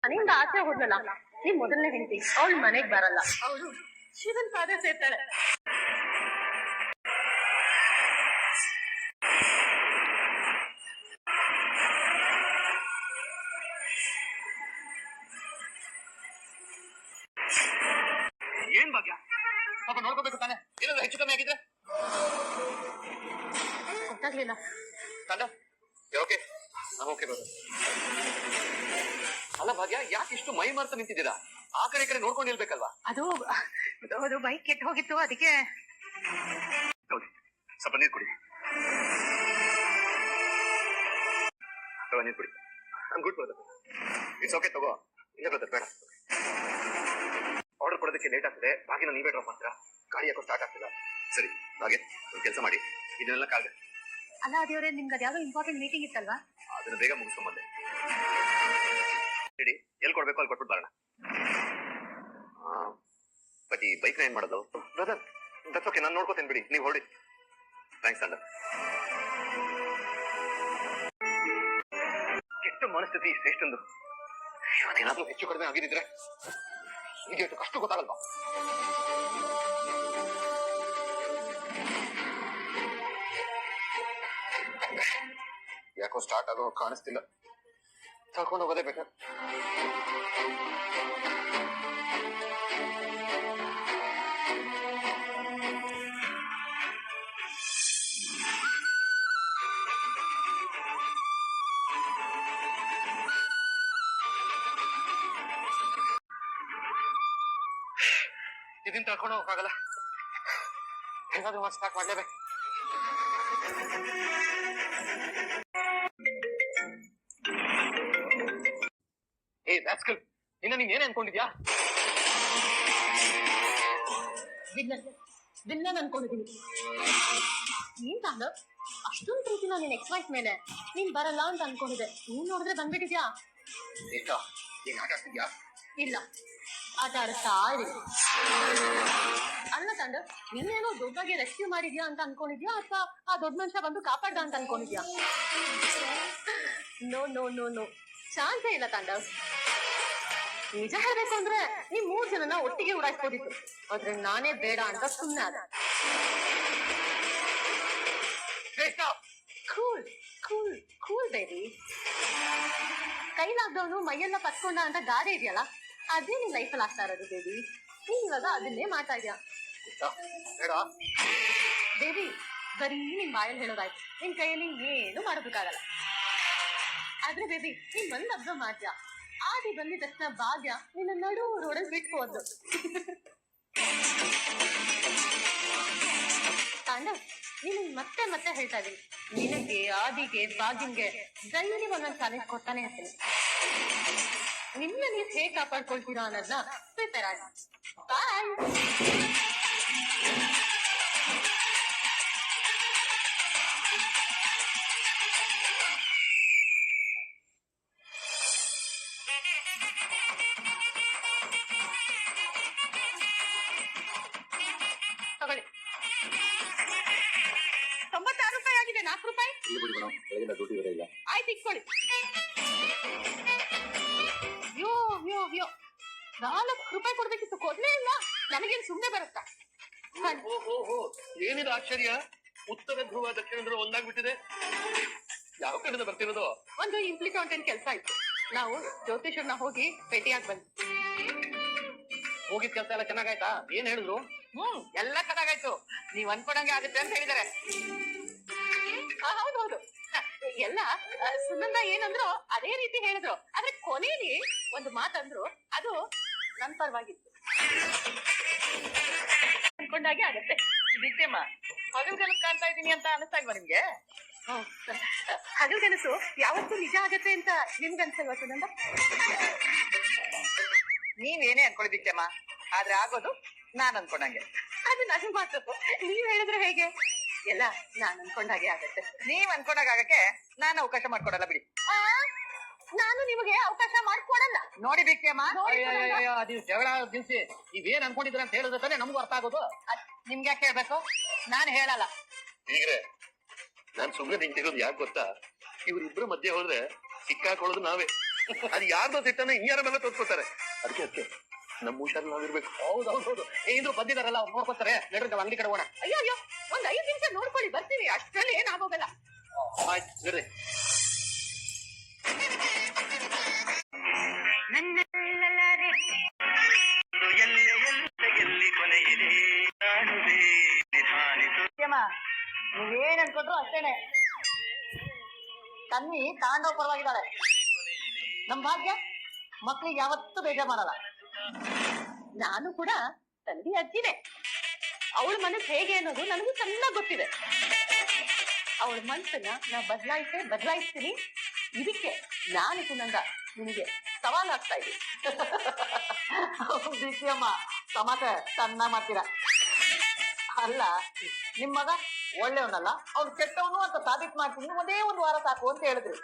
ಮನೆಯಿಂದ ಆಚೆ ಹೋದ್ನಲ್ಲ ನೀವ್ ಮೊದಲನೇ ಹೆಂಡತಿ ಅವಳು ಮನೆಗ್ ಬರಲ್ಲ, ಅವಳು ಶಿವನ್ ಪಾದ ಸೇರ್ತಾಳೆ. ಏನ್ ಭಾಗ್ಯ, ಸ್ವಲ್ಪ ನೋಡ್ಕೋಬೇಕು ತಾನೆ, ಏನಾದ್ರು ಹೆಚ್ಚು ಕಮ್ಮಿ ಆಗಿದ್ರೆ. ಗೊತ್ತಾಗ್ಲಿಲ್ಲ ಓಕೆ ಓಕೆ ಬರೋದು. ಅಲ್ಲ ಭಾಗ್ಯ, ಯಾಕೆ ಇಷ್ಟು ಮೈ ಮರ್ತ ನಿಂತಿದ್ದೀರಾ? ಆ ಕಡೆ ಈ ಕಡೆ ನೋಡ್ಕೊಂಡು ನಿಲ್ಬೇಕಲ್ವಾ? ಅದು ಬೈಕ್ ಕೆಟ್ಟ ಹೋಗಿತ್ತು, ಅದಕ್ಕೆ. ಸ್ವಲ್ಪ ನೀರು ಕುಡಿ, ನೀರು ಕುಡಿ. ನಾನು ಗುಡ್ ಬರೋದು. ಇಟ್ಸ್ ಓಕೆ, ತಗೋ. ಇಲ್ಲ ಬರೋದು ಬೇಡ. ಆರ್ಡರ್ ಕೊಡೋದಕ್ಕೆ ಲೇಟ್ ಆಗ್ತದೆ. ಭಾಗ್ಯನ ನೀವೇ ಡ್ರಾಪ್ ಮಾಡ್ತೀರಾ? ಗಾಡಿ ಯಾಕೋ ಸ್ಟಾರ್ಟ್ ಆಗ್ತಿಲ್ಲ. ಸರಿ ಭಾಗ್ಯ, ಒಂದು ಕೆಲಸ ಮಾಡಿ, ಇದನ್ನೆಲ್ಲ ಕಾಲ್. ಅಲ್ಲ ಅದೇವ್ರೆ, ನಿಮ್ಗೆ ಅದ್ಯಾವುದೋ ಇಂಪಾರ್ಟೆಂಟ್ ಮೀಟಿಂಗ್ ಇತ್ತಲ್ವಾ? ಅದನ್ನ ಬೇಗ ಮುಗಿಸ್ಕೊಂಡ್ ಬಂದೆ. ಹೇಳಿ, ಎಲ್ಲಿ ಕೊಡ್ಬೇಕು ಅಲ್ಲಿ ಕೊಟ್ಬಿಟ್ಟು ಬರೋಣ. ಬಟ್ ಈ ಬೈಕ್ನ ಏನ್ ಮಾಡೋದು? ಬ್ರದರ್, ದಟ್ಸ್ ಓಕೆ, ನಾನು ನೋಡ್ಕೋತೇನೆ ಬಿಡಿ, ನೀವು ಹೊರಡಿ. ಥ್ಯಾಂಕ್ಸ್ ಅಣ್ಣ. ಕೆಟ್ಟ ಮನಸ್ಥಿತಿ ಶ್ರೇಷ್ಠಂದು. ಅದೇನಾದ್ರೂ ಹೆಚ್ಚು ಕಡಿಮೆ ಆಗಿದ್ರೆ ಈಗ ಎಷ್ಟು ಕಷ್ಟ ಗೊತ್ತಾಗಲ್ವಾ? ಯಾಕೋ ಸ್ಟಾರ್ಟ್ ಆಗೋ ಕಾಣಿಸ್ತಿಲ್ಲ. ತಗೊಂಡು ಹೋಗೋದೇ ಬೇಕಾ? ಇದನ್ನ ತಳ್ಕೊಂಡು ಹೋಗಕ್ಕಾಗಲ್ಲ, ಹೇಗಾದ್ರೂ ಮಾಡಿ ಸ್ಟಾರ್ಟ್ ಮಾಡ್ಲೇಬೇಕು. ಏ ರಾಸ್ಕಲ್, ಇನ್ನ ನೀನ್ ಏನೇ ಅನ್ಕೊಂಡಿದ್ಯಾ? ವಿಲ್ಲನ್ ಅನ್ಕೊಂಡಿದೀನಿ. ನೀನ್ ತಾಂಡ ಅಷ್ಟೊಂದು ಪ್ರೀತಿ ನಿನ್ ಎಕ್ಸ್ ವೈಫ್ ಮೇಲೆ. ನೀನ್ ಬರಲ್ಲ ಅಂತ ಅನ್ಕೊಂಡಿದ್ದೆ, ನೀನ್ ನೋಡಿದ್ರೆ ಬಂದ್ಬಿಟ್ಟಿದ್ಯಾ. ಈಗ ಆಟ ಆಡ್ತಿದ್ಯಾ? ಇಲ್ಲ, ಆಟ ಆಡ್ತಾ ಇದೀನಿ. ಅಲ್ಲ ತಾಂಡ, ನೀನೇನೋ ದೊಡ್ಡದಾಗಿ ರೆಸ್ಕ್ಯೂ ಮಾಡಿದ್ಯಾ ಅಂತ ಅನ್ಕೊಂಡಿದ್ಯಾ, ಅಥವಾ ಆ ದೊಡ್ಡ ಮನುಷ್ಯ ಬಂದು ಕಾಪಾಡ್ದ ಅಂತ ಅನ್ಕೊಂಡಿದ್ಯಾ? ನೋ ನೋ ನೋ ನೋ, ಚಾನ್ಸೇ ಇಲ್ಲ ತಾಂಡವ್. ನಿಜ ಹೇಳ್ಬೇಕು ಅಂದ್ರೆ ನೀವ್ 3 ಜನನ ಒಟ್ಟಿಗೆ ಉಡಾಯಿಸ್ಬೋದಿತ್ತು, ಆದ್ರೆ ನಾನೇ ಬೇಡ ಅಂತ ಸುಮ್ಮನೆ ಆದ. Cool cool cool baby. ಕೈಲಾಗ್ದವನು ಮೈಯೆಲ್ಲ ಪತ್ಕೊಂಡ ಅಂತ ಗಾದೆ ಇದೆಯಲ್ಲ, ಅದೇ ನಿನ್ ಲೈಫಲ್ಲಿ ಆಗ್ತಾ ಇರೋದು ಬೇಬಿ. ನೀನ್ ಇವಾಗ ಅದನ್ನೇ ಮಾಡ್ತಾ ಇದ್ಯಾ ಬೇಬಿ. ಬರೀ ನಿನ್ ಬಾಯಲ್ಲಿ ಹೇಳೋದಾಯ್ತು, ನಿನ್ ಕೈಯಲ್ಲಿ ಏನು ಮಾಡೋದಕ್ಕಾಗಲ್ಲ. ಆದ್ರೆ ಬೇಬಿ, ನೀನ್ ಬಂದ್ ಅಬ್ಸರ್ವ್ ಮಾಡ್ತೀಯಾ, ಆದಿ ಬಂದಿದ ತಕ್ಷಣ ಭಾಗ್ಯ ನಿನ್ನ ನಡು ರೋಡಲ್ಲಿ ಬಿಟ್ಟು ಹೋದ್ಲು. ತಾಂಡವ್, ನೀನು ಮತ್ತೆ ಮತ್ತೆ ಹೇಳ್ತಾ ಇದೀನಿ, ನಿನಗೆ ಆದಿಗೆ ಭಾಗ್ಯಂಗೆ ಡೈಲಿ ಒಂದೊಂದು ಚಾಲೆಂಜ್ ಕೊಡ್ತಾನೆ ಇರ್ತೀನಿ. ನಿನ್ನ ನೀವು ಹೇಗೆ ಕಾಪಾಡ್ಕೊಳ್ತೀರಾ ಅನ್ನೋದನ್ನ ಪ್ರಿಪೇರ್ ಆಗಿ. ಬಾಯ್. ತಗೊಳ್ಳಿ. 96 ರೂಪಾಯಿ ಆಗಿದೆ, 4 ರೂಪಾಯಿ ಆಯ್ತು, ಇಟ್ಕೊಳ್ಳಿ. ಯೋ ಯೋ ಯೋ, 4 ರೂಪಾಯಿ ಕೊಡ್ಬೇಕಿತ್ತು, ಕೊಡ್ಲೇ ಇಲ್ಲ. ನನಗೇನು ಸುಮ್ಮನೆ ಬರುತ್ತಾ? ಏನಿದೆ ಆಶ್ಚರ್ಯ? ಉತ್ತರ ಧ್ರುವ ದಕ್ಷಿಣ ಧ್ರುವ ಒಂದಾಗ್ಬಿಟ್ಟಿದೆ. ಯಾವ ಕಡೆಯಿಂದ ಬರ್ತಿರೋದು? ಒಂದು ಇಂಪ್ಲಿಕಾಂಟೆಂಟ್ ಕೆಲಸ ಇತ್ತು, ನಾವು ಜ್ಯೋತಿಷರ್ನ ಹೋಗಿ ಭೇಟಿಯಾಗಿ ಬಂದ್ವಿ. ಹೋಗಿದ್ ಕೆಲಸ ಎಲ್ಲ ಚೆನ್ನಾಗಾಯ್ತಾ? ಏನ್ ಹೇಳಿದ್ರು? ಎಲ್ಲ ಚೆನ್ನಾಗಾಯ್ತು, ನೀವ್ ಅನ್ಕೊಂಡಂಗೆ ಆಗುತ್ತೆ ಅಂತ ಹೇಳಿದಾರೆ. ಹೌದೌದು, ಎಲ್ಲ ಸುನಂದ ಏನಂದ್ರು ಅದೇ ರೀತಿ ಹೇಳಿದ್ರು. ಆದ್ರೆ ಕೊನೆಯಲ್ಲಿ ಒಂದು ಮಾತಂದ್ರು, ಅದು ನನ್ ಪರವಾಗಿತ್ತು. ಅನ್ಕೊಂಡಾಗೆ ಆಗತ್ತೆ. ದಿತ್ಯಮ್ಮ, ಹಗಲು ಕನಸು ಕಾಣ್ತಾ ಇದ್ದೀನಿ ಅಂತ ಅನಿಸ್ತಾ ಇಲ್ವಾ ನಿಮ್ಗೆ? ಹಗಲು ಕನಸು ಯಾವತ್ತೂ ನಿಜ ಆಗತ್ತೆ ಅಂತ ನಿಮ್ಗೆ ಅನ್ಸಲ್ವಾ ಸುನಂದ? ನೀವೇನೇ ಅನ್ಕೊಳ್ಳಿ ದಿತ್ಯಮ್ಮ, ಆದ್ರೆ ಆಗೋದು ನಾನ್ ಅನ್ಕೊಂಡಂಗೆ. ಅದು ನನ್ನ ಮಾತು, ನೀವ್ ಹೇಳಿದ್ರೆ ಹೇಗೆ? ಎಲ್ಲ ನಾನ್ ಅನ್ಕೊಂಡಾಗೆ ಆಗತ್ತೆ. ನೀವ್ ಅನ್ಕೊಂಡಾಗ ಆಗಕ್ಕೆ ನಾನು ಅವಕಾಶ ಮಾಡ್ಕೊಡಲ್ಲ ಬಿಡಿ. ನಾನು ನಿಮಗೆ ಅವಕಾಶ ಮಾಡ್ಕೊಡಲ್ಲ. ನೋಡಿ ದಿತ್ಯಮ್ಮ, ನೀವು ಜಗಳ ದಿಲ್ಸಿ ನೀವೇನ್ ಅನ್ಕೊಂಡಿದ್ರ ಅಂತ ಹೇಳಿದ್ರೆ ತಾನೇ ನಮ್ಗೂ ಅರ್ಥ ಆಗೋದು. ನಿಮ್ಗೆ ಯಾಕೆ ಹೇಳ್ಬೇಕು? ನಾನ್ ಹೇಳಲ್ಲ. ಈಗ್ರೆ ನಾನ್ ಸುಮ್ಮನೆ ನಿಂತಿರೋದು ಯಾಕೆ ಗೊತ್ತಾ? ಇವ್ರಿಬ್ರು ಮಧ್ಯೆ ಹೋದ್ರೆ ಸಿಕ್ಕಾಕೊಳ್ಳೋದು ನಾವೇ. ಅದು ಯಾರ್ದೋ ಸಿಟ್ಟನ್ನ ಇನ್ಯಾರ ಮೇಲೆ ತೋರ್ಸ್ಕೊತಾರೆ. ಅದಕ್ಕೆ ನಮ್ಮ ಹುಷಾರ್ ನಾವಿರ್ಬೇಕು. ಹೌದು ಏನ್ರು ಬಂದಿದಾರಲ್ಲ ಅವ್ರು ನೋಡ್ಕೊತಾರೆ. ನಡ್ರಿ ನಾವು ಅಂಗಡಿ ಕಡೆ ಹೋಗೋಣ. ಅಯ್ಯೋ ಅಯ್ಯೋ, ಒಂದ್ 5 ನಿಮಿಷ ನೋಡ್ಕೊಳ್ಳಿ, ಬರ್ತೀವಿ. ಅಷ್ಟ್ರಲ್ಲಿ ಏನಾಗೋಗಲ್ಲ. ಆಯ್ತು ನಡ್ರಿ. ನೀವೇನ್ ಅನ್ಕೊಂಡ್ರು ಅಷ್ಟೇನೆ. ತನ್ವಿ ತಾಂಡವ ಪರವಾಗಿದ್ದಾಳೆ. ನಮ್ ಭಾಗ್ಯ ಮಕ್ಳಿಗೆ ಯಾವತ್ತೂ ಬೇಜಾರ್ ಮಾಡಲ್ಲ. ನಾನು ಕೂಡ ತಂದೆ ಅಜ್ಜಿನೇ. ಅವಳ ಮನಸ್ಸು ಹೇಗೆ ಅನ್ನೋದು ನನಗೂ ಚೆನ್ನಾಗ್ ಗೊತ್ತಿದೆ. ಅವಳ ಮನಸ್ಸನ್ನ ನಾ ಬದಲಾಯಿಸ್ತೀನಿ. ಇದಕ್ಕೆ ನಾನು ಸುನಂದ ನಿಮಗೆ ಸವಾಲಾಗ್ತಾ ಇದ್ದೀನಿ. ದಿವ್ಯಮ್ಮ ತಮಾಷೆ ತನ್ನ ಮಾಡ್ತೀರ. ಅಲ್ಲ, ನಿಮ್ ಮಗ ಒಳ್ಳೆಯವನಲ್ಲ, ಅವ್ನು ಕೆಟ್ಟವನು ಅಂತ ಸಾಬೀತ್ ಮಾಡ್ತೀನಿ, ಒಂದೇ ಒಂದು ವಾರ ಸಾಕು ಅಂತ ಹೇಳಿದ್ರು.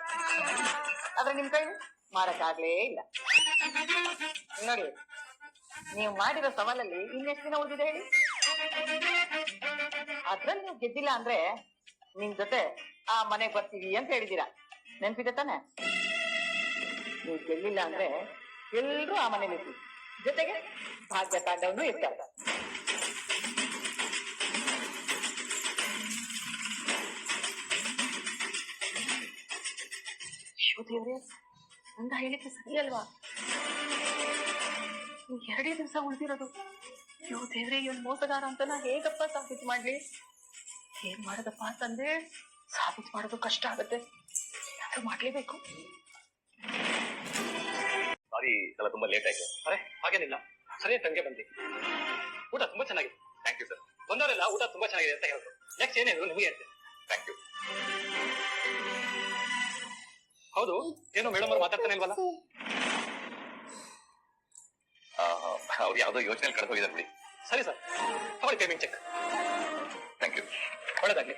ಆದ್ರೆ ನಿಮ್ ಕೈ ಮಾಡಕ್ಕಾಗ್ಲೇ ಇಲ್ಲ. ನೋಡಿ, ನೀವು ಮಾಡಿರೋ ಸವಾಲಲ್ಲಿ ಇನ್ನೆಷ್ಟು ದಿನ ಉಳಿದಿದೆ ಹೇಳಿ? ಅದ್ರಲ್ಲಿ ನೀವು ಗೆದ್ದಿಲ್ಲ ಅಂದ್ರೆ ನಿಮ್ ಜೊತೆ ಆ ಮನೆಗ್ ಬರ್ತೀವಿ ಅಂತ ಹೇಳಿದೀರಾ. ನೆನ್ಪಿದೆ ತಾನೆ? ನೀವು ಗೆಲ್ಲಿಲ್ಲ ಅಂದ್ರೆ ಎಲ್ರೂ ಆ ಮನೇಲಿ ಇರ್ತೀವಿ, ಜೊತೆಗೆ ಭಾಗ್ಯ ತಾಂಡವನು ಇರ್ತಾರೆ. ದೇವ್ರೆ, ನಂದ ಹೇಳಿಕ್ಕೆ ಸರಿ ಅಲ್ವಾ? 2 ದಿವಸ ಉಳಿದಿರೋದು. ಅಯ್ಯೋ ದೇವ್ರೆ, ಇವನ್ ಮೋಸಗಾರ ಅಂತ ನಾ ಹೇಗಪ್ಪ ಸಾಬೀತು ಮಾಡ್ಲಿ? ಏನ್ ಮಾಡೋದಪ್ಪ ಅಂತಂದ್ರೆ ಸಾಬೀತು ಮಾಡೋದು ಕಷ್ಟ ಆಗತ್ತೆ. ಅದು ಮಾಡ್ಲೇಬೇಕು. ಸಾರಿ, ಎಲ್ಲ ತುಂಬಾ ಲೇಟ್ ಆಯ್ತು. ಅರೆ ಹಾಗೇನಿಲ್ಲ, ಸರಿಯಾಗಿ ಟೈಮ್ಗೆ ಬಂದಿ. ಊಟ ತುಂಬಾ ಚೆನ್ನಾಗಿದೆ. Thank you sir. ಬಂದವರೆಲ್ಲ ಊಟ ತುಂಬಾ ಚೆನ್ನಾಗಿದೆ ಅಂತ ಹೇಳಿದ್ರು. ನೆಕ್ಸ್ಟ್ ಏನೇನು ನಿಮಗೆ ಹೇಳ್ತೀನಿ. Thank you. ಹೌದು, ಏನೋ ಮೇಡಮ್ ಅವ್ರು ಮಾತಾಡ್ತಾನೆ ಇಲ್ವಲ್ಲ? ಅವ್ರು ಯಾವ್ದೋ ಯೋಚನೆ ಕಳ್ದೋಗಿದ್ದಾರೆ ಬಿಡಿ. ಸರಿ ಸರ್, ತಗೊಳ್ಳಿ ಪೇಮೆಂಟ್ ಚೆಕ್. Thank you. ಒಳ್ಳೇದಾಗ್ಲಿ.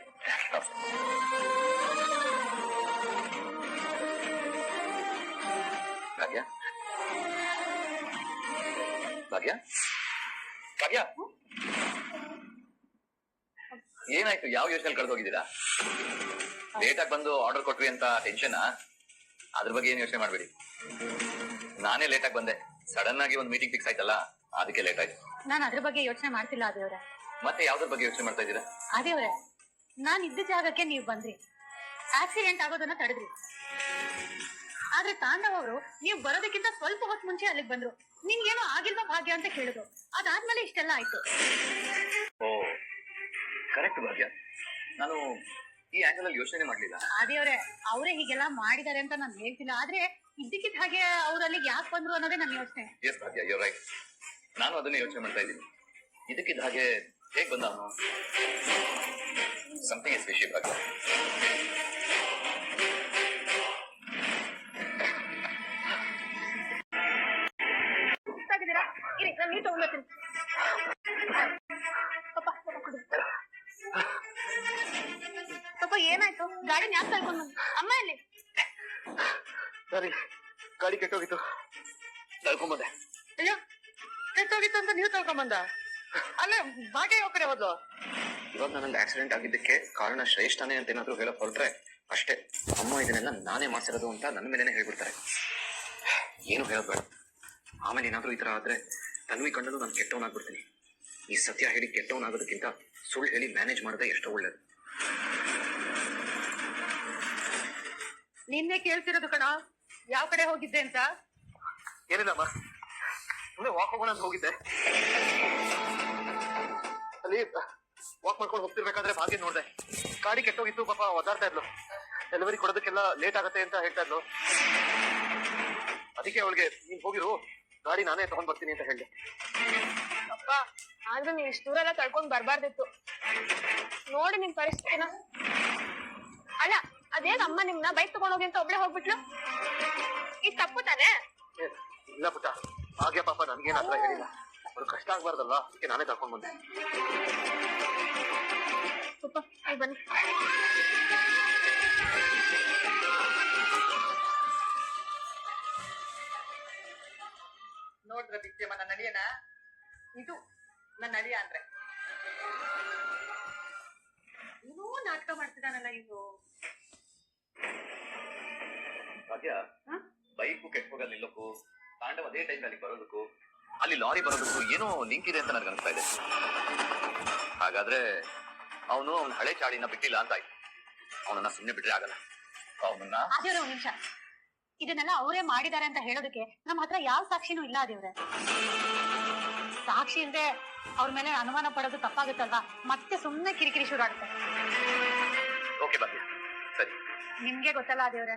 ಭಾಗ್ಯ ಭಾಗ್ಯ ಭಾಗ್ಯ, ಏನಾಯ್ತು? ಯಾವ ಯೋಚನೆ ಕಳ್ದೋಗಿದ್ದೀರಾ? ಲೇಟ್ ಆಗಿ ಬಂದು ಆರ್ಡರ್ ಕೊಟ್ವಿ ಅಂತ ಟೆನ್ಷನ್? ಅದ್ರ ಬಗ್ಗೆ ಏನ್ ಯೋಚನೆ ಮಾಡ್ಬೇಡಿ. ನಾನೇ ಲೇಟ್ ಆಗಿ ಬಂದೆ. ಸಡನ್ ಆಗಿ ಒಂದು ಮೀಟಿಂಗ್ ಫಿಕ್ಸ್ ಆಯ್ತಲ್ಲ, ಅದಕ್ಕೆ ಲೇಟ್ ಆಯ್ತು. ನಾನು ಅದ್ರ ಬಗ್ಗೆ ಯೋಚನೆ ಮಾಡ್ತಿಲ್ಲ ಆದೇವ್ರೆ. ಮತ್ತೆ ಯಾವ್ದ್ರ ಬಗ್ಗೆ ಯೋಚನೆ ಮಾಡ್ತಾ ಇದ್ದೀರಾ? ಆದೇವ್ರೆ, ನಾನ್ ಇದ್ದ ಜಾಗಕ್ಕೆ ನೀವು ಬಂದ್ರಿ, ಆಕ್ಸಿಡೆಂಟ್ ಆಗೋದನ್ನ ತಡೆದ್ರಿ. ಆದ್ರೆ ತಾಂಡವ್ ಅವರು ನೀವು ಬರೋದಕ್ಕಿಂತ ಸ್ವಲ್ಪ ಹೊತ್ತು ಮುಂಚೆ ಅಲ್ಲಿಗೆ ಬಂದ್ರು. ನಿನ್ಗೇನೋ ಆಗಿಲ್ವಾ ಭಾಗ್ಯ ಅಂತ ಕೇಳಿದ್ರು. ಅದಾದ್ಮೇಲೆ ಇಷ್ಟೆಲ್ಲ ಆಯ್ತು. ಓ ಕರೆಕ್ಟ್ ಭಾಗ್ಯ, ನಾನು ಈ ಆಂಗಲ್ ಅಲ್ಲಿ ಯೋಚನೆ ಮಾಡ್ಲಿಲ್ಲ. ಆದೇವ್ರೆ, ಅವರೇ ಹೀಗೆಲ್ಲ ಮಾಡಿದಾರೆ ಅಂತ ನಾನು ಹೇಳ್ತಿಲ್ಲ. ಆದ್ರೆ ಇದ್ದಕ್ಕಿದ್ದ ಹಾಗೆ ಅವ್ರು ಅಲ್ಲಿಗೆ ಯಾಕೆ ಬಂದ್ರು ಅನ್ನೋದೇ ನನ್ನ ಯೋಚನೆ. S Bhagya, you right. ನಾನು ಅದನ್ನೇ ಯೋಚನೆ ಮಾಡ್ತಾ ಇದ್ದೀನಿ. ಇದಕ್ಕಿದ್ದ ಹಾಗೆ ಹೇಗ್ ಬಂದ ಅವನು? ಸಮಥಿಂಗ್ ಇಸ್ ಫಿಶಿ ಭಾಗ್ಯ. ಇರಿ, ನಾನು ನೀರು ತಗೊಂಡ್ಬರ್ತೀನಿ. ಪಾಪ ಏನಾಯ್ತು? ಗಾಡಿ ಯಾಕೆ ಕಳ್ಕೊಂಡು ಬಂದು? ಅಮ್ಮ ಎಲ್ಲಿ? ಸರಿ, ಗಾಡಿ ಕೆಟ್ಟೋಗಿತ್ತು, ಕಳ್ಕೊಂಬಂದೆ. ಅಯ್ಯೋ, ಕೆಟ್ಟೋಗಿತ್ತು ಅಂತ ನೀವು ತಳ್ಕೊಂಬಂದ? ಅಲ್ಲೇ ಭಾಗ್ಯ ಯಾವ ಕಡೆ ಹೋದ್ಲು? ಇವಾಗ ನನಗೆ ಆಕ್ಸಿಡೆಂಟ್ ಆಗಿದ್ದಕ್ಕೆ ಕಾರಣ ಶ್ರೇಷ್ಠನೇ ಅಂತ ಏನಾದ್ರು ಹೇಳಕ್ ಹೊರಟ್ರೆ ಅಷ್ಟೇ, ಅಮ್ಮ ಇದನ್ನೆಲ್ಲ ನಾನೇ ಮಾಡ್ಸಿರೋದು ಅಂತ ನನ್ನ ಮೇಲೇನೆ ಹೇಳ್ಬಿಡ್ತಾರೆ. ಏನು ಹೇಳೋದ್ ಬೇಡ. ಆಮೇಲೆ ಏನಾದ್ರೂ ಈ ತರ ಆದ್ರೆ ತನ್ವಿ ಕಣ್ಣಲ್ಲೂ ನಾನು ಕೆಟ್ಟವನಾಗ್ಬಿಡ್ತೀನಿ. ಈ ಸತ್ಯ ಹೇಳಿ ಕೆಟ್ಟವನಾಗೋದಕ್ಕಿಂತ ಸುಳ್ಳು ಹೇಳಿ ಮ್ಯಾನೇಜ್ ಮಾಡೋದೇ ಎಷ್ಟೋ ಒಳ್ಳೇದು. ನಿನ್ನೆ ಕೇಳ್ತಿರೋದು ಕಣ, ಯಾವ ಕಡೆ ಹೋಗಿದ್ದೆ ಅಂತ. ಏನಿಲ್ಲಮ್ಮ, ಸುಮ್ಮನೆ ವಾಕ್ ಹೋಗೋಣ ಅಂತ ಹೋಗಿದ್ದೆ. ಅಲ್ಲಿ ವಾಕ್ ಮಾಡ್ಕೊಂಡು ಹೋಗ್ತಿರ್ಬೇಕಾದ್ರೆ ಭಾಗ್ಯ ನೋಡ್ದೆ, ಗಾಡಿ ಕೆಟ್ಟೋಗಿತ್ತು. ಪಾಪ ಒದ್ದಾಡ್ತಾ ಇದ್ಲು. ಡೆಲಿವರಿ ಕೊಡೋದಕ್ಕೆಲ್ಲ ಲೇಟ್ ಆಗತ್ತೆ ಅಂತ ಹೇಳ್ತಾ ಇದ್ಲು. ಅದಕ್ಕೆ ಅವಳಿಗೆ ನೀನ್ ಹೋಗಿರು, ಗಾಡಿ ನಾನೇ ತಗೊಂಡ್ ಬರ್ತೀನಿ ಅಂತ ಹೇಳಿದೆ. ಅಪ್ಪ, ಆದ್ರೂ ನೀವು ಇಷ್ಟು ದೂರ ಎಲ್ಲ ತಳ್ಕೊಂಡ್ ಬರ್ಬಾರ್ದಿತ್ತು. ನೋಡಿ ನಿಮ್ ಪರಿಸ್ಥಿತಿನ. ಅಲ್ಲ, ಅದೇನ್ ಅಮ್ಮ ನಿಮ್ನ ಬೈಕ್ ತಗೊಂಡೋಗಿ ಅಂತ ಒಬ್ಳೆ ಹೋಗ್ಬಿಟ್ಲು? ಇದು ತಪ್ಪು ತಾನೆ? ಇಲ್ಲ ಪುಟ್ಟ, ಭಾಗ್ಯ ಪಾಪ ನನ್ಗೇನ್ ಹತ್ರ ಹೇಳಿಲ್ಲ. ಅವ್ರು ಕಷ್ಟ ಆಗ್ಬಾರ್ದಲ್ವಾ, ಅದಕ್ಕೆ ನಾನೇ ತಗೊಂಡ್ ಬಂದೆ. ಸ್ವಲ್ಪ ಬನ್ನಿ. ನೋಡ್ರ ಬಿದ್ದೆಮ್ಮ ನನ್ನ ಅಳಿಯನ? ಇದು ನನ್ನ ಅಳಿಯ ಅಂದ್ರೆ. ಏನೋ ನಾಟಕ ಮಾಡ್ತಿದ್ದಾನಲ್ಲ ಇವು. ಭಾಗ್ಯ, ಬೈಕು ಕೆಟ್ಟ ಹೋಗಲ್ಲಿ ನಿಲ್ಲೋಕು, ತಾಂಡವ್ ಅದೇ ಟೈಮ್ ಅಲ್ಲಿ ಬರೋದಕ್ಕೂ, ಅಲ್ಲಿ ಲಾರಿ ಬರೋದಕ್ಕೂ ಏನೋ ಲಿಂಕ್ ಇದೆ ಅಂತ ನನಗೆ ಅನಿಸ್ತಾ ಇದೆ. ಹಾಗಾದ್ರೆ ಅವನು ಅವನ ಹಳೆ ಚಾಳಿನ ಬಿಟ್ಟಿಲ್ಲ ಅಂತ ಆಯ್ತು. ಅವನನ್ನ ಸುಮ್ಮನೆ ಬಿಟ್ರೆ ಆಗಲ್ಲ. ಅವನನ್ನ ಅದೇವ್ರೆ ಒಂದ್ ನಿಮಿಷ, ಇದನ್ನೆಲ್ಲ ಅವರೇ ಮಾಡಿದ್ದಾರೆ ಅಂತ ಹೇಳೋದಕ್ಕೆ ನಮ್ಮ ಹತ್ರ ಯಾವ ಸಾಕ್ಷಿನೂ ಇಲ್ಲ. ಅದೇವ್ರೆ ಸಾಕ್ಷಿ ಇಲ್ಲದೆ ಅವ್ರ ಮೇಲೆ ಅನುಮಾನ ಪಡೋದು ತಪ್ಪಾಗುತ್ತಲ್ವಾ? ಮತ್ತೆ ಸುಮ್ಮನೆ ಕಿರಿಕಿರಿ ಶುರು ಆಗುತ್ತೆ. ಓಕೆ ಬಂದೆ, ಸರಿ. ನಿಮ್ಗೆ ಗೊತ್ತಲ್ಲ ಅದೇವ್ರೆ,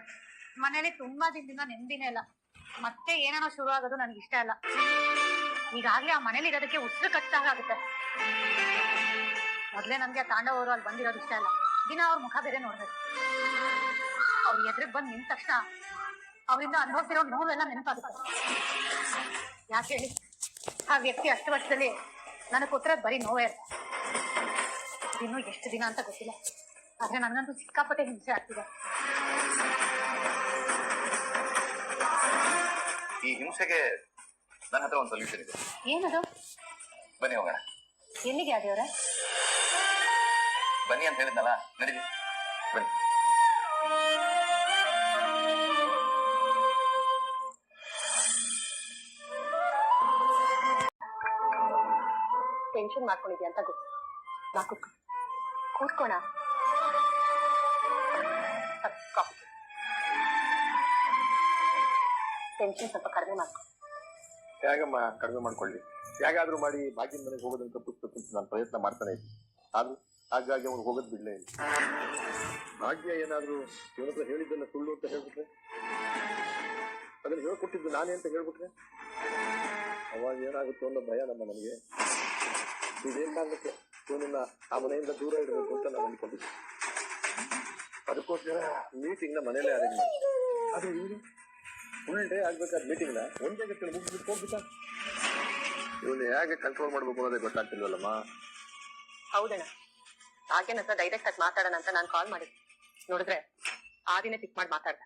ಮನೇಲಿ ತುಂಬಾ ದಿನದಿಂದ ನೆಮ್ಮದಿನೇ ಇಲ್ಲ. ಮತ್ತೆ ಏನೇನೋ ಶುರು ಆಗೋದು ನನ್ಗೆ ಇಷ್ಟ ಇಲ್ಲ. ಈಗಾಗ್ಲೇ ಆ ಮನೇಲಿ ಇರೋದಕ್ಕೆ ಉಸಿರು ಕಟ್ಟಾಗುತ್ತೆ. ಮೊದ್ಲೇ ನಮ್ಗೆ ಆ ತಾಂಡವ್ ಅವರು ಅಲ್ಲಿ ಬಂದಿರೋದು ಇಷ್ಟ ಇಲ್ಲ. ದಿನ ಅವ್ರ ಮುಖ ಬೇರೆ ನೋಡ್ಬೇಕು. ಅವ್ರ ಎದುರಿಗೆ ಬಂದು ನಿಂತ ತಕ್ಷಣ ಅವರಿಂದ ಅನುಭವಿಸಿರೋ ನೋವೆಲ್ಲ ನೆನಪಾಗುತ್ತೆ. ಯಾಕೆ ಹೇಳಿ, ಆ ವ್ಯಕ್ತಿ ಅಷ್ಟು ವರ್ಷದಲ್ಲಿ ನನಗೆ ಕೊಟ್ಟಿರೋದು ಬರೀ ನೋವೇ ಇಲ್ಲ. ಇನ್ನು ಎಷ್ಟು ದಿನ ಅಂತ ಗೊತ್ತಿಲ್ಲ, ಆದ್ರೆ ನನಗಂತೂ ಸಿಕ್ಕಾಪಟ್ಟೆ ಹಿಂಸೆ ಆಗ್ತಿದೆ. ಈ ಹಿಂಸೆಗೆ ನನ್ನ ಹತ್ರ ಒಂದು ಸೊಲ್ಯೂಷನ್ ಇದೆ. ಏನದು? ಬನ್ನಿ ಹೋಗೋಣ. ಎಲ್ಲಿಗೆ ಅದೇವ್ರೆ? ಬನ್ನಿ ಅಂತ ಹೇಳಿದ್ನಲ್ಲ, ನಡೀರಿ ಬನ್ನಿ. ಟೆನ್ಷನ್ ಮಾಡ್ಕೊಂಡಿದ್ಯಾ ಅಂತ ಗೊತ್ತು. ನಾ ಕೂತ್ಕೋಣ. ಟೆನ್ಷನ್ ಸ್ವಲ್ಪ ಕಡಿಮೆ ಮಾಡ್ಕೊ. ಹೇಗಮ್ಮ ಕಡಿಮೆ ಮಾಡ್ಕೊಳ್ಳಿ? ಹೇಗಾದ್ರೂ ಮಾಡಿ ಭಾಗ್ಯನ ಮನೆಗೆ ಹೋಗೋದನ್ನ ತಪ್ಪಿಸ್ಬೇಕು ಅಂತ ನಾನು ಪ್ರಯತ್ನ ಮಾಡ್ತಾನೆ ಇದ್ದೀನಿ. ಆದ್ರೂ ಹಾಗಾಗಿ ಅವ್ನು ಹೋಗೋದು ಬಿಡ್ಲೇ ಇಲ್ಲ. ಭಾಗ್ಯ ಏನಾದ್ರೂ ಇವನ ಹತ್ರ ಹೇಳಿದ್ದೆಲ್ಲ ಸುಳ್ಳು ಅಂತ ಹೇಳ್ಬಿಟ್ರೆ, ಅದನ್ನ ಹೇಳ್ಕೊಟ್ಟಿದ್ದು ನಾನೇ ಅಂತ ಹೇಳ್ಬಿಟ್ರೆ ಅವಾಗ ಏನಾಗುತ್ತೋ ಅನ್ನೋ ಭಯ ನನಗೆ. ಇದೇನ್ ಕಾರಣಕ್ಕೆ ಇವನನ್ನ ಆ ಮನೆಯಿಂದ ದೂರ ಇಡಬೇಕು ಅಂತ ನಾನು ಅಂದ್ಕೊಂಡಿದ್ದೆ. ಅದಕ್ಕೋಸ್ಕರ ಮೀಟಿಂಗ್ ನ ಮನೇಲೆ ಅರೇಂಜ್ ಮಾಡಿ. ಆದ್ರೆ ಇವರು ಫುಲ್ ಡೇ ಆಗ್ಬೇಕಾದ ಮೀಟಿಂಗ್ ನ ಒಂದೇ ಗಂಟೆ ಮುಗಿಸ್ಬಿಟ್ಟು ಹೋಗ್ಬಿಟ್ಟ. ಇವನು ಹೇಗೆ ಕಂಟ್ರೋಲ್ ಮಾಡ್ಬೇಕು ಅನ್ನೋದೇ ಗೊತ್ತಾಗ್ತಿಲ್ವಲ್ಲಮ್ಮ. ಹೌದಣ್ಣ, ಹಾಗೆ ನನ್ನ ಡೈರೆಕ್ಟ್ ಆಗಿ ಮಾತಾಡೋಣ ಅಂತ ನಾನು ಕಾಲ್ ಮಾಡಿದ್ದೆ. ನೋಡಿದ್ರೆ ಆ ದಿನ ಪಿಕ್ ಮಾಡಿ ಮಾತಾಡ್ದ.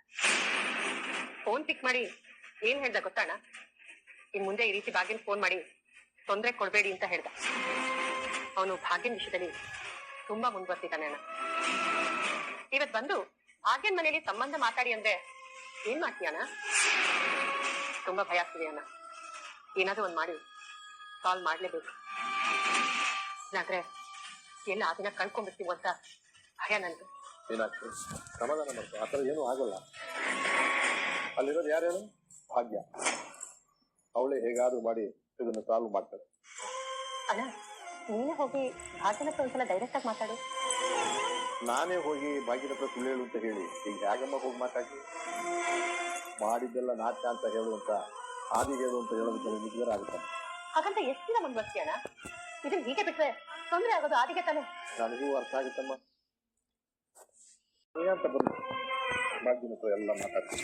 ಫೋನ್ ಪಿಕ್ ಮಾಡಿ ಏನ್ ಹೇಳ್ದ ಗೊತ್ತಣ್ಣ? ಇನ್ ಮುಂದೆ ಈ ರೀತಿ ಭಾಗ್ಯನ್ ಫೋನ್ ಮಾಡಿ ತೊಂದರೆ ಕೊಡ್ಬೇಡಿ ಅಂತ ಹೇಳ್ದ. ಅವನು ಭಾಗ್ಯನ್ ವಿಷಯದಲ್ಲಿ ತುಂಬಾ ಮುಂದುವರ್ತಿದ್ದಾನೆ ಅಣ್ಣ. ಇವತ್ ಬಂದು ಭಾಗ್ಯನ್ ಮನೇಲಿ ಸಂಬಂಧ ಮಾತಾಡಿ ಅಂದ್ರೆ ಏನ್ ಮಾಡ್ತೀಯಣ್ಣ? ತುಂಬಾ ಭಯ ಆಗ್ತಿದೆ ಅಣ್ಣ. ಏನಾದ್ರೂ ಒಂದ್ ಮಾಡಿ ಕಾಲ್ ಮಾಡ್ಲೇಬೇಕು, ಇಲ್ಲಾಂದ್ರೆ ಎಲ್ಲ ಆ ದಿನ ಕಳ್ಕೊಂಡ್ಬಿಡ್ತೀವಿ ಅಂತ ಭಯ ನನ್ಗೆ. ಏನಾಗ್ತದೆ ಸಮಾಧಾನ ಮಾಡ್ತಾರೆ, ಆ ಥರ ಏನೂ ಆಗೋಲ್ಲ. ಅಲ್ಲಿರೋದು ಯಾರೇನು? ಭಾಗ್ಯ. ಅವಳೇ ಹೇಗಾದ್ರೂ ಮಾಡಿ ಇದನ್ನು ಸಾಲ್ವ್ ಮಾಡ್ತಾರೆ. ಅಣ್ಣ, ನೀನೇ ಹೋಗಿ ಭಾಗ್ಯನ ಹತ್ರ ಒಂದ್ಸಲ ಡೈರೆಕ್ಟ್ ಆಗಿ ಮಾತಾಡು. ನಾನೇ ಹೋಗಿ ಭಾಗ್ಯದ ಹತ್ರ ಸುಳ್ಳು ಹೇಳು ಅಂತ ಹೇಳಿ ಈಗ ಹೇಗಮ್ಮ ಹೋಗಿ ಮಾತಾಡಿ? ಮಾಡಿದ್ದೆಲ್ಲ ನಾಟ್ಯ ಅಂತ ಹೇಳುವಂತ ಆದಿಗೆ ಹೇಳು ಅಂತ ಹೇಳೋದಕ್ಕೆ ನಿಜವರ ಆಗುತ್ತೆ. ಹಾಗಂತ ಎಷ್ಟು ದಿನ ಮುಂದುವರ್ತೀಯ ಅಣ್ಣ? ಇದನ್ನ ಹೀಗೆ ಬಿಟ್ರೆ ತೊಂದರೆ ಆಗೋದು ಆದಿಗೆ ತಾನೆ. ನನಗೂ ಅರ್ಥ ಆಗುತ್ತಮ್ಮ. ಏನಂತ ಬಂದು ಭಾಗ್ಯನ ಹತ್ರ ಎಲ್ಲ ಮಾತಾಡ್ತೀನಿ.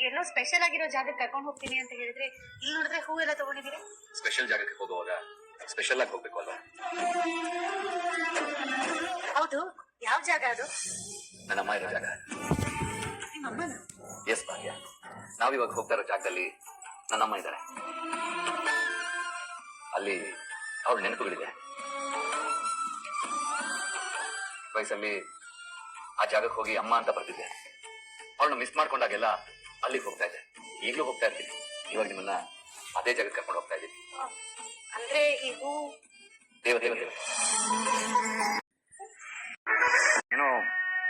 ಎಲ್ಲೋ ಸ್ಪೆಷಲ್ ಆಗಿರೋ ಜಾಗಕ್ಕೆ ಕರ್ಕೊಂಡು ಹೋಗ್ತೀನಿ ಅಂತ ಹೇಳಿದ್ರೆ ಇಲ್ಲಿ ನೋಡಿದ್ರೆ ಹೂವೆಲ್ಲ ತಗೊಂಡಿದ್ದೀರಿ. ಸ್ಪೆಷಲ್ ಜಾಗಕ್ಕೆ ಹೋಗುವಾಗ ಸ್ಪೆಷಲ್ ಆಗಿ ಹೋಗ್ಬೇಕು ಅಲ್ವಾ? ಹೌದು, ಯಾವ ಜಾಗ ಅದು? ನನ್ನ ಅಮ್ಮ ಇರೋ ಜಾಗ. ನಿಮ್ಮ ಅಮ್ಮನ? ಎಸ್ ಭಾಗ್ಯ, ನಾವಿವಾಗ ಹೋಗ್ತಾ ಇರೋ ಜಾಗದಲ್ಲಿ ನನ್ನ ಅಮ್ಮ ಇದ್ದಾರೆ. ಅಲ್ಲಿ ಅವಳ ನೆನಪುಗಳಿದೆ. ವಯಸ್ಸಲ್ಲಿ ಆ ಜಾಗಕ್ಕೆ ಹೋಗಿ ಅಮ್ಮ ಅಂತ ಬರ್ತಿದ್ದೆ. ಅವಳನ್ನ ಮಿಸ್ ಮಾಡ್ಕೊಂಡಾಗೆಲ್ಲ ಅಲ್ಲಿಗೆ ಹೋಗ್ತಾ ಇದ್ದೆ. ಈಗಲೂ ಹೋಗ್ತಾ ಇರ್ತೀನಿ. ಇವಾಗ ನಿಮ್ಮನ್ನ ಅದೇ ಜಾಗಕ್ಕೆ ಕರ್ಕೊಂಡು ಹೋಗ್ತಾ ಇದ್ದೀನಿ. ಅಂದ್ರೆ ಈ ಹೂ ದೇವ ದೇವ ದೇವ ಏನೋ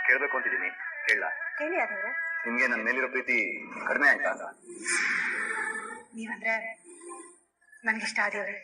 ಕೇಳ್ಬೇಕು ಅಂತಿದ್ದೀನಿ, ಕೇಳ? ಹೇಳಿ ಅದೇವ್ರೆ. ನಿಮ್ಗೆ ನನ್ನ ಮೇಲಿರೋ ಪ್ರೀತಿ ಕಡಿಮೆ ಆಯ್ತಾ ಅಂತ? ನೀವಂದ್ರೆ ನನ್ಗಿಷ್ಟ ಆದೇವ್ರೆ.